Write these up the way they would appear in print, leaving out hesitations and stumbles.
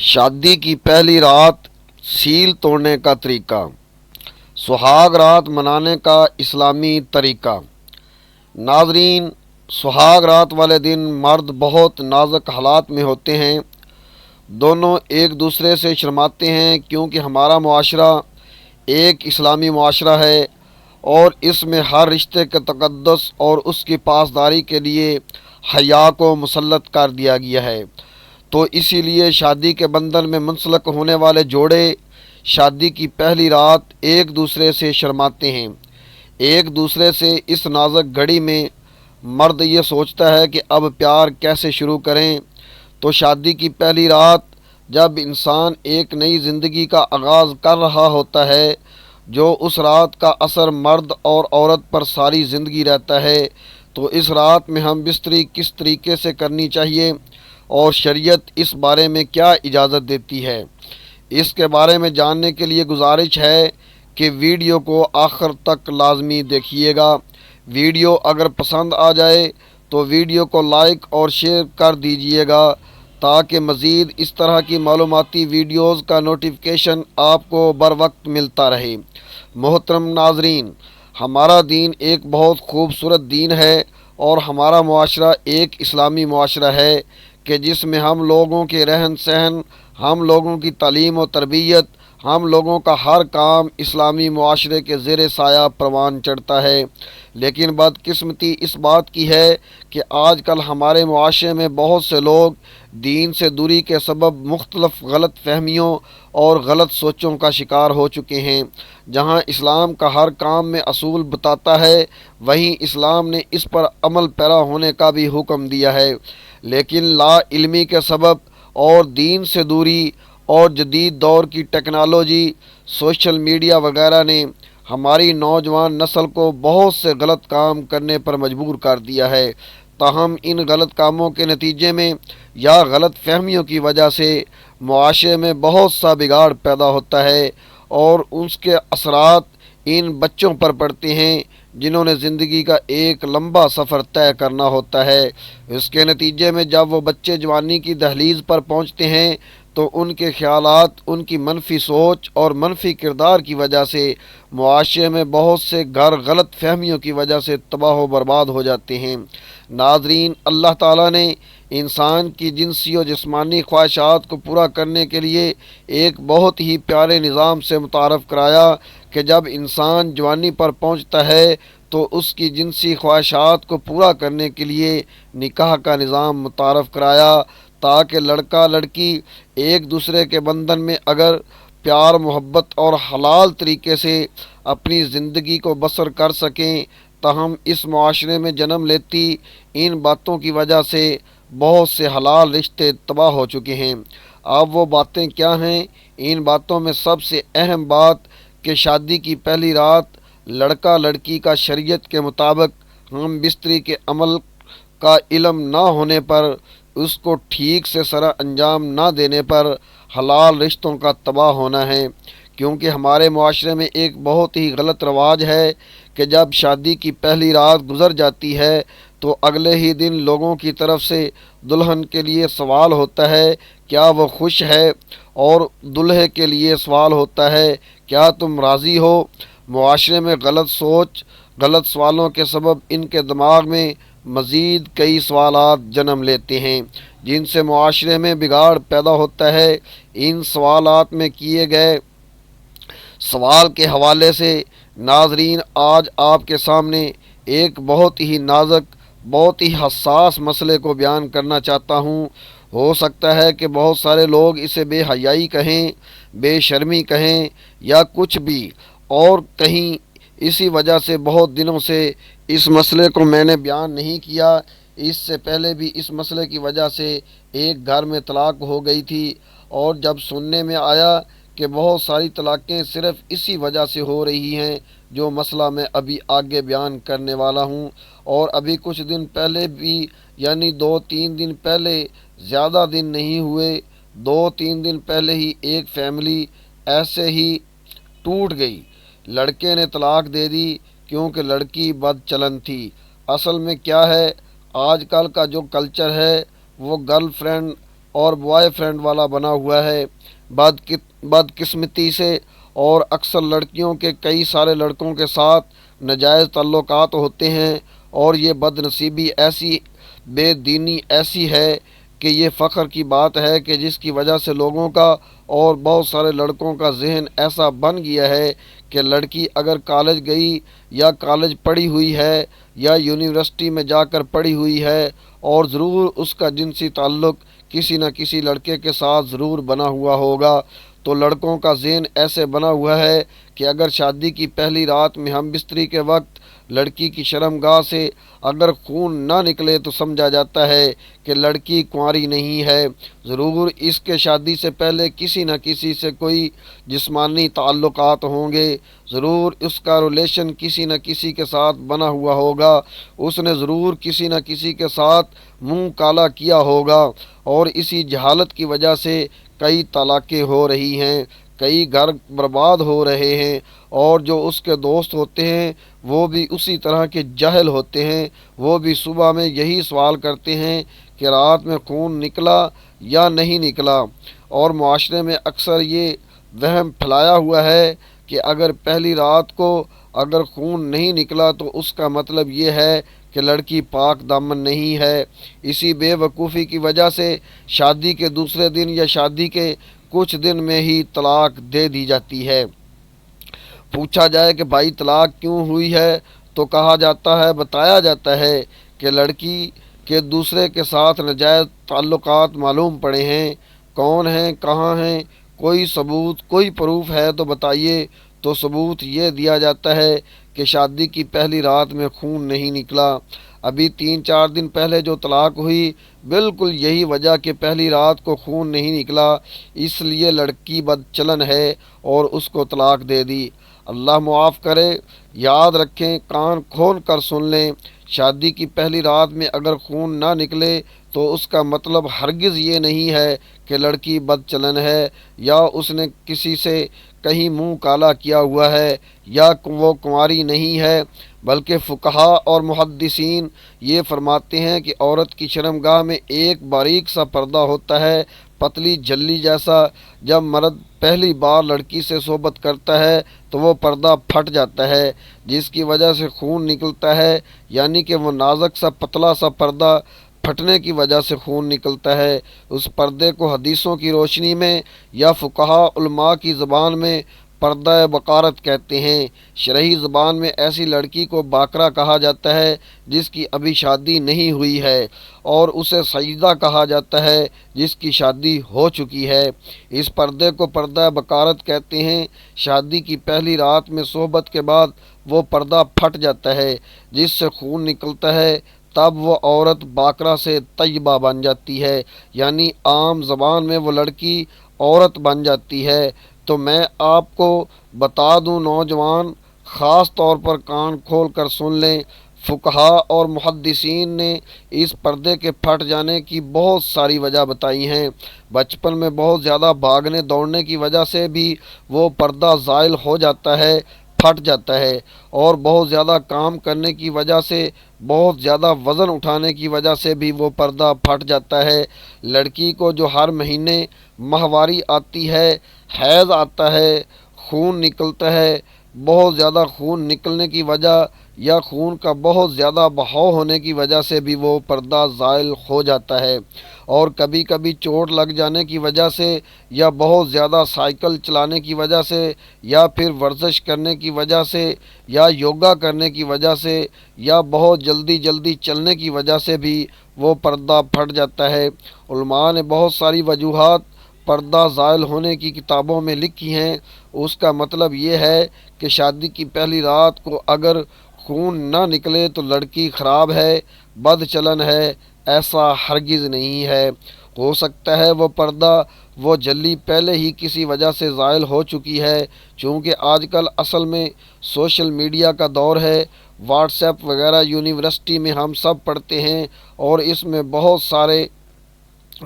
شادی کی پہلی رات سیل توڑنے کا طریقہ، سہاگ رات منانے کا اسلامی طریقہ۔ ناظرین، سہاگ رات والے دن مرد بہت نازک حالات میں ہوتے ہیں۔ دونوں ایک دوسرے سے شرماتے ہیں کیونکہ ہمارا معاشرہ ایک اسلامی معاشرہ ہے اور اس میں ہر رشتے کے تقدس اور اس کی پاسداری کے لیے حیا کو مسلط کر دیا گیا ہے۔ تو اسی لیے شادی کے بندھن میں منسلک ہونے والے جوڑے شادی کی پہلی رات ایک دوسرے سے شرماتے ہیں۔ ایک دوسرے سے اس نازک گھڑی میں مرد یہ سوچتا ہے کہ اب پیار کیسے شروع کریں۔ تو شادی کی پہلی رات جب انسان ایک نئی زندگی کا آغاز کر رہا ہوتا ہے، جو اس رات کا اثر مرد اور عورت پر ساری زندگی رہتا ہے، تو اس رات میں ہم بستری کس طریقے سے کرنی چاہیے اور شریعت اس بارے میں کیا اجازت دیتی ہے، اس کے بارے میں جاننے کے لیے گزارش ہے کہ ویڈیو کو آخر تک لازمی دیکھیے گا۔ ویڈیو اگر پسند آ جائے تو ویڈیو کو لائک اور شیئر کر دیجیے گا تاکہ مزید اس طرح کی معلوماتی ویڈیوز کا نوٹیفیکیشن آپ کو بر وقت ملتا رہے۔ محترم ناظرین، ہمارا دین ایک بہت خوبصورت دین ہے اور ہمارا معاشرہ ایک اسلامی معاشرہ ہے کہ جس میں ہم لوگوں کے رہن سہن، ہم لوگوں کی تعلیم و تربیت، ہم لوگوں کا ہر کام اسلامی معاشرے کے زیر سایہ پروان چڑھتا ہے۔ لیکن بدقسمتی اس بات کی ہے کہ آج کل ہمارے معاشرے میں بہت سے لوگ دین سے دوری کے سبب مختلف غلط فہمیوں اور غلط سوچوں کا شکار ہو چکے ہیں۔ جہاں اسلام کا ہر کام میں اصول بتاتا ہے، وہیں اسلام نے اس پر عمل پیرا ہونے کا بھی حکم دیا ہے، لیکن لا علمی کے سبب اور دین سے دوری اور جدید دور کی ٹیکنالوجی، سوشل میڈیا وغیرہ نے ہماری نوجوان نسل کو بہت سے غلط کام کرنے پر مجبور کر دیا ہے۔ تاہم ان غلط کاموں کے نتیجے میں یا غلط فہمیوں کی وجہ سے معاشرے میں بہت سا بگاڑ پیدا ہوتا ہے اور اس کے اثرات ان بچوں پر پڑتے ہیں جنہوں نے زندگی کا ایک لمبا سفر طے کرنا ہوتا ہے۔ اس کے نتیجے میں جب وہ بچے جوانی کی دہلیز پر پہنچتے ہیں تو ان کے خیالات، ان کی منفی سوچ اور منفی کردار کی وجہ سے معاشرے میں بہت سے گھر غلط فہمیوں کی وجہ سے تباہ و برباد ہو جاتے ہیں۔ ناظرین، اللہ تعالیٰ نے انسان کی جنسی و جسمانی خواہشات کو پورا کرنے کے لیے ایک بہت ہی پیارے نظام سے متعارف کرایا کہ جب انسان جوانی پر پہنچتا ہے تو اس کی جنسی خواہشات کو پورا کرنے کے لیے نکاح کا نظام متعارف کرایا تاکہ لڑکا لڑکی ایک دوسرے کے بندھن میں اگر پیار، محبت اور حلال طریقے سے اپنی زندگی کو بسر کر سکیں۔ تاہم اس معاشرے میں جنم لیتی ان باتوں کی وجہ سے بہت سے حلال رشتے تباہ ہو چکے ہیں۔ اب وہ باتیں کیا ہیں؟ ان باتوں میں سب سے اہم بات کہ شادی کی پہلی رات لڑکا لڑکی کا شریعت کے مطابق ہم بستری کے عمل کا علم نہ ہونے پر، اس کو ٹھیک سے سر انجام نہ دینے پر حلال رشتوں کا تباہ ہونا ہے، کیونکہ ہمارے معاشرے میں ایک بہت ہی غلط رواج ہے کہ جب شادی کی پہلی رات گزر جاتی ہے تو اگلے ہی دن لوگوں کی طرف سے دلہن کے لیے سوال ہوتا ہے کیا وہ خوش ہے، اور دلہے کے لیے سوال ہوتا ہے کیا تم راضی ہو۔ معاشرے میں غلط سوچ، غلط سوالوں کے سبب ان کے دماغ میں مزید کئی سوالات جنم لیتے ہیں جن سے معاشرے میں بگاڑ پیدا ہوتا ہے۔ ان سوالات میں کیے گئے سوال کے حوالے سے ناظرین آج آپ کے سامنے ایک بہت ہی نازک، بہت ہی حساس مسئلے کو بیان کرنا چاہتا ہوں۔ ہو سکتا ہے کہ بہت سارے لوگ اسے بے حیائی کہیں، بے شرمی کہیں یا کچھ بھی اور کہیں، اسی وجہ سے بہت دنوں سے اس مسئلے کو میں نے بیان نہیں کیا۔ اس سے پہلے بھی اس مسئلے کی وجہ سے ایک گھر میں طلاق ہو گئی تھی، اور جب سننے میں آیا کہ بہت ساری طلاقیں صرف اسی وجہ سے ہو رہی ہیں جو مسئلہ میں ابھی آگے بیان کرنے والا ہوں، اور ابھی کچھ دن پہلے بھی، یعنی 2-3 دن پہلے، زیادہ دن نہیں ہوئے، 2-3 دن پہلے ہی ایک فیملی ایسے ہی ٹوٹ گئی۔ لڑکے نے طلاق دے دی کیونکہ لڑکی بد چلن تھی۔ اصل میں کیا ہے، آج کل کا جو کلچر ہے وہ گرل فرینڈ اور بوائے فرینڈ والا بنا ہوا ہے۔ بدقسمتی سے اور اکثر لڑکیوں کے کئی سارے لڑکوں کے ساتھ ناجائز تعلقات ہوتے ہیں، اور یہ بد نصیبی ایسی، بے دینی ایسی ہے کہ یہ فخر کی بات ہے کہ جس کی وجہ سے لوگوں کا اور بہت سارے لڑکوں کا ذہن ایسا بن گیا ہے کہ لڑکی اگر کالج گئی یا کالج پڑھی ہوئی ہے یا یونیورسٹی میں جا کر پڑھی ہوئی ہے، اور ضرور اس کا جنسی تعلق کسی نہ کسی لڑکے کے ساتھ ضرور بنا ہوا ہوگا، تو لڑکوں کا ذہن ایسے بنا ہوا ہے کہ اگر شادی کی پہلی رات میں ہم بستری کے وقت لڑکی کی شرمگاہ سے اگر خون نہ نکلے تو سمجھا جاتا ہے کہ لڑکی کنواری نہیں ہے، ضرور اس کے شادی سے پہلے کسی نہ کسی سے کوئی جسمانی تعلقات ہوں گے، ضرور اس کا ریلیشن کسی نہ کسی کے ساتھ بنا ہوا ہوگا، اس نے ضرور کسی نہ کسی کے ساتھ منہ کالا کیا ہوگا، اور اسی جہالت کی وجہ سے کئی طلاقیں ہو رہی ہیں، کئی گھر برباد ہو رہے ہیں، اور جو اس کے دوست ہوتے ہیں وہ بھی اسی طرح کے جاہل ہوتے ہیں، وہ بھی صبح میں یہی سوال کرتے ہیں کہ رات میں خون نکلا یا نہیں نکلا، اور معاشرے میں اکثر یہ وہم پھیلایا ہوا ہے کہ اگر پہلی رات کو اگر خون نہیں نکلا تو اس کا مطلب یہ ہے کہ لڑکی پاک دامن نہیں ہے۔ اسی بے وقوفی کی وجہ سے شادی کے دوسرے دن یا شادی کے کچھ دن میں ہی طلاق دے دی جاتی ہے۔ پوچھا جائے کہ بھائی طلاق کیوں ہوئی ہے تو کہا جاتا ہے، بتایا جاتا ہے کہ لڑکی کے دوسرے کے ساتھ ناجائز تعلقات معلوم پڑے ہیں، کون ہیں، کہاں ہیں، کوئی ثبوت، کوئی پروف ہے تو بتائیے، تو ثبوت یہ دیا جاتا ہے کہ شادی کی پہلی رات میں خون نہیں نکلا، ابھی 3-4 دن پہلے جو طلاق ہوئی بالکل یہی وجہ کہ پہلی رات کو خون نہیں نکلا، اس لیے لڑکی بدچلن ہے اور اس کو طلاق دے دی۔ اللہ معاف کرے، یاد رکھیں، کان کھول کر سن لیں، شادی کی پہلی رات میں اگر خون نہ نکلے تو اس کا مطلب ہرگز یہ نہیں ہے کہ لڑکی بد چلن ہے یا اس نے کسی سے کہیں منہ کالا کیا ہوا ہے یا وہ کنواری نہیں ہے، بلکہ فقہاء اور محدثین یہ فرماتے ہیں کہ عورت کی شرمگاہ میں ایک باریک سا پردہ ہوتا ہے، پتلی جھلی جیسا، جب مرد پہلی بار لڑکی سے صحبت کرتا ہے تو وہ پردہ پھٹ جاتا ہے، جس کی وجہ سے خون نکلتا ہے، یعنی کہ وہ نازک سا پتلا سا پردہ پھٹنے کی وجہ سے خون نکلتا ہے۔ اس پردے کو حدیثوں کی روشنی میں یا فقہاء علماء کی زبان میں پردہ بقارت کہتے ہیں۔ شرعی زبان میں ایسی لڑکی کو باکرہ کہا جاتا ہے جس کی ابھی شادی نہیں ہوئی ہے، اور اسے سیدہ کہا جاتا ہے جس کی شادی ہو چکی ہے۔ اس پردے کو پردہ بقارت کہتے ہیں۔ شادی کی پہلی رات میں صحبت کے بعد وہ پردہ پھٹ جاتا ہے جس سے خون نکلتا ہے، تب وہ عورت باکرہ سے طیبہ بن جاتی ہے، یعنی عام زبان میں وہ لڑکی عورت بن جاتی ہے۔ تو میں آپ کو بتا دوں نوجوان، خاص طور پر کان کھول کر سن لیں، فقہاء اور محدثین نے اس پردے کے پھٹ جانے کی بہت ساری وجہ بتائی ہیں۔ بچپن میں بہت زیادہ بھاگنے دوڑنے کی وجہ سے بھی وہ پردہ زائل ہو جاتا ہے، پھٹ جاتا ہے، اور بہت زیادہ کام کرنے کی وجہ سے، بہت زیادہ وزن اٹھانے کی وجہ سے بھی وہ پردہ پھٹ جاتا ہے۔ لڑکی کو جو ہر مہینے ماہواری آتی ہے، حیض آتا ہے، خون نکلتا ہے، بہت زیادہ خون نکلنے کی وجہ یا خون کا بہت زیادہ بہاؤ ہونے کی وجہ سے بھی وہ پردہ زائل ہو جاتا ہے، اور کبھی کبھی چوٹ لگ جانے کی وجہ سے یا بہت زیادہ سائیکل چلانے کی وجہ سے یا پھر ورزش کرنے کی وجہ سے یا یوگا کرنے کی وجہ سے یا بہت جلدی جلدی چلنے کی وجہ سے بھی وہ پردہ پھٹ جاتا ہے۔ علماء نے بہت ساری وجوہات پردہ زائل ہونے کی کتابوں میں لکھی ہیں۔ اس کا مطلب یہ ہے کہ شادی کی پہلی رات کو اگر خون نہ نکلے تو لڑکی خراب ہے، بد چلن ہے، ایسا ہرگز نہیں ہے۔ ہو سکتا ہے وہ پردہ، وہ جلی پہلے ہی کسی وجہ سے زائل ہو چکی ہے، چونکہ آج کل اصل میں سوشل میڈیا کا دور ہے، واٹس ایپ وغیرہ یونیورسٹی میں ہم سب پڑھتے ہیں، اور اس میں بہت سارے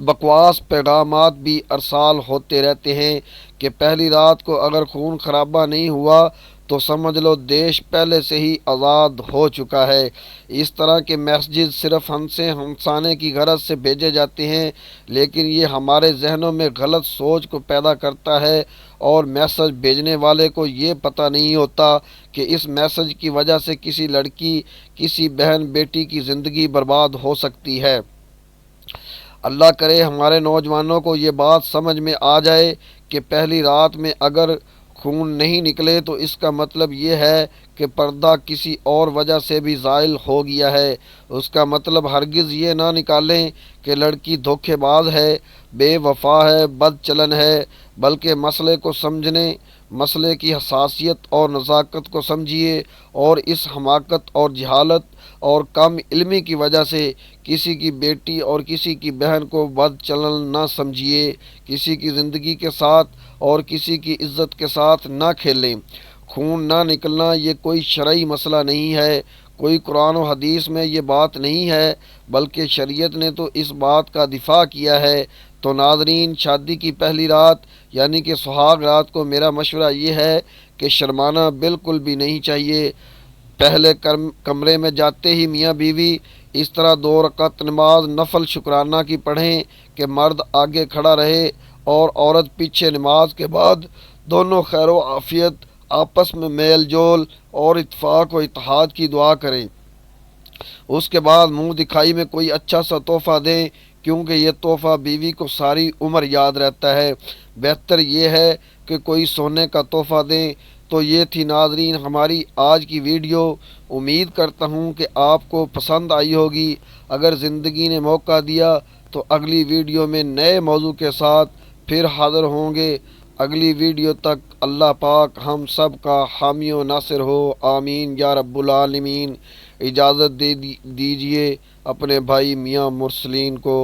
بکواس پیغامات بھی ارسال ہوتے رہتے ہیں کہ پہلی رات کو اگر خون خرابہ نہیں ہوا تو سمجھ لو دیش پہلے سے ہی آزاد ہو چکا ہے۔ اس طرح کے میسیجز صرف ہنسانے کی غرض سے بھیجے جاتے ہیں، لیکن یہ ہمارے ذہنوں میں غلط سوچ کو پیدا کرتا ہے، اور میسج بھیجنے والے کو یہ پتہ نہیں ہوتا کہ اس میسج کی وجہ سے کسی لڑکی، کسی بہن بیٹی کی زندگی برباد ہو سکتی ہے۔ اللہ کرے ہمارے نوجوانوں کو یہ بات سمجھ میں آ جائے کہ پہلی رات میں اگر خون نہیں نکلے تو اس کا مطلب یہ ہے کہ پردہ کسی اور وجہ سے بھی زائل ہو گیا ہے۔ اس کا مطلب ہرگز یہ نہ نکالیں کہ لڑکی دھوکے باز ہے، بے وفا ہے، بد چلن ہے، بلکہ مسئلے کو سمجھنے، مسئلے کی حساسیت اور نزاکت کو سمجھیے، اور اس حماقت اور جہالت اور کم علمی کی وجہ سے کسی کی بیٹی اور کسی کی بہن کو بد چلن نہ سمجھیے، کسی کی زندگی کے ساتھ اور کسی کی عزت کے ساتھ نہ کھیلیں۔ خون نہ نکلنا یہ کوئی شرعی مسئلہ نہیں ہے، کوئی قرآن و حدیث میں یہ بات نہیں ہے، بلکہ شریعت نے تو اس بات کا دفاع کیا ہے۔ تو ناظرین، شادی کی پہلی رات یعنی کہ سہاگ رات کو میرا مشورہ یہ ہے کہ شرمانا بالکل بھی نہیں چاہیے۔ پہلے کمرے میں جاتے ہی میاں بیوی اس طرح 2 رکعت نماز نفل شکرانہ کی پڑھیں کہ مرد آگے کھڑا رہے اور عورت پیچھے، نماز کے بعد دونوں خیر و عافیت، آپس میں میل جول اور اتفاق و اتحاد کی دعا کریں۔ اس کے بعد منہ دکھائی میں کوئی اچھا سا تحفہ دیں، کیونکہ یہ تحفہ بیوی کو ساری عمر یاد رہتا ہے۔ بہتر یہ ہے کہ کوئی سونے کا تحفہ دیں۔ تو یہ تھی ناظرین ہماری آج کی ویڈیو۔ امید کرتا ہوں کہ آپ کو پسند آئی ہوگی۔ اگر زندگی نے موقع دیا تو اگلی ویڈیو میں نئے موضوع کے ساتھ پھر حاضر ہوں گے۔ اگلی ویڈیو تک اللہ پاک ہم سب کا حامی و ناصر ہو، آمین یا رب العالمین۔ اجازت دیجیے اپنے بھائی میاں مرسلین کو۔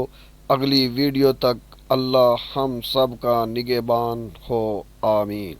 اگلی ویڈیو تک اللہ ہم سب کا نگہبان ہو، آمین۔